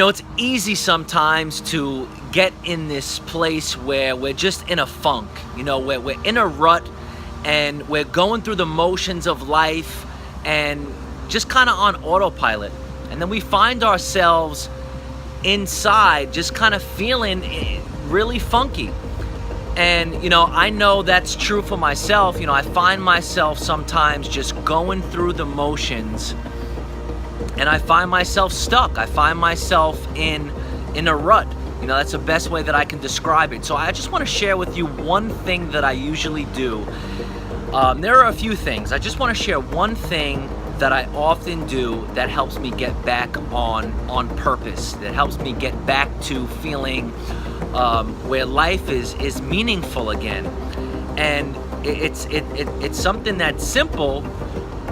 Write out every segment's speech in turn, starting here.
It's easy sometimes to get in this place where we're just in a funk, where we're in a rut and we're going through the motions of life and just kind of on autopilot. And then we find ourselves inside just kind of feeling really funky. And, I know that's true for myself. I find myself sometimes just going through the motions and I find myself stuck. I find myself in a rut. That's the best way that I can describe it. So I just want to share with you one thing that I usually do. There are a few things. I just want to share one thing that I often do that helps me get back on purpose, that helps me get back to feeling where life is meaningful again. And it's something that's simple,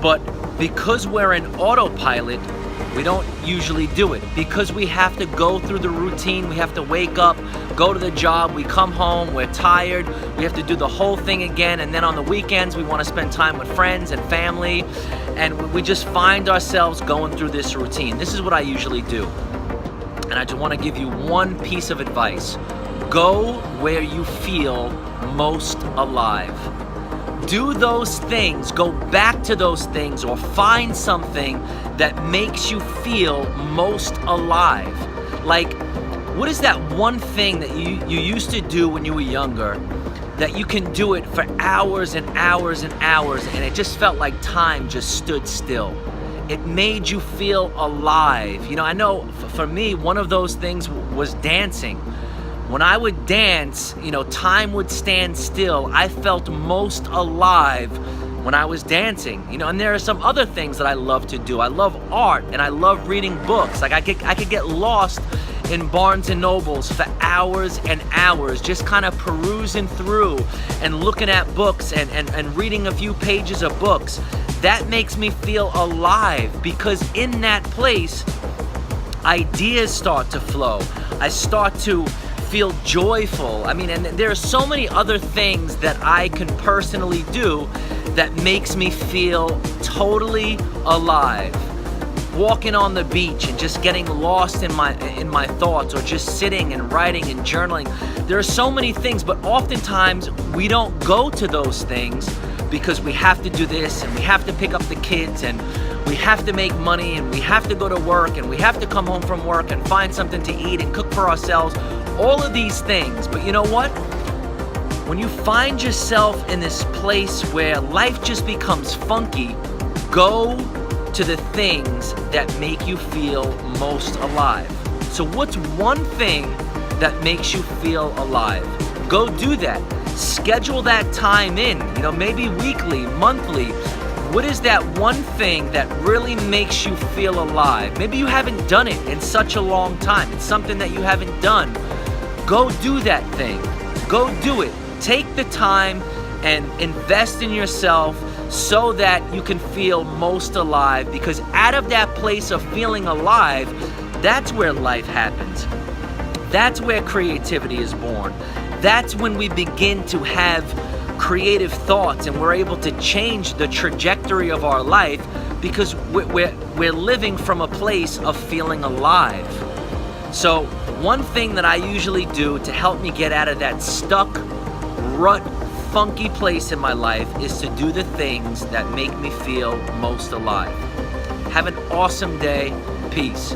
but because we're in autopilot, we don't usually do it. Because we have to go through the routine, we have to wake up, go to the job, we come home, we're tired, we have to do the whole thing again, and then on the weekends we want to spend time with friends and family, and we just find ourselves going through this routine. This is what I usually do. And I just want to give you one piece of advice. Go where you feel most alive. Do those things, go back to those things, or find something that makes you feel most alive. Like, what is that one thing that you used to do when you were younger that you can do it for hours and hours and hours and it just felt like time just stood still? It made you feel alive. I know for me, one of those things was dancing. When I would dance, time would stand still. I felt most alive when I was dancing. And there are some other things that I love to do. I love art and I love reading books. Like I could get lost in Barnes and Nobles for hours and hours, just kind of perusing through and looking at books and reading a few pages of books. That makes me feel alive because in that place, ideas start to flow. I start to feel joyful. And there are so many other things that I can personally do that makes me feel totally alive. Walking on the beach and just getting lost in my thoughts, or just sitting and writing and journaling. There are so many things, but oftentimes we don't go to those things because we have to do this and we have to pick up the kids and we have to make money and we have to go to work and we have to come home from work and find something to eat and cook for ourselves. All of these things. But you know what? When you find yourself in this place where life just becomes funky, go to the things that make you feel most alive. So what's one thing that makes you feel alive? Go do that. Schedule that time in, maybe weekly, monthly. What is that one thing that really makes you feel alive? Maybe you haven't done it in such a long time. It's something that you haven't done. Go do that thing. Go do it. Take the time and invest in yourself so that you can feel most alive, because out of that place of feeling alive, that's where life happens. That's where creativity is born. That's when we begin to have creative thoughts and we're able to change the trajectory of our life because we're living from a place of feeling alive. So one thing that I usually do to help me get out of that stuck, rut, funky place in my life is to do the things that make me feel most alive. Have an awesome day. Peace.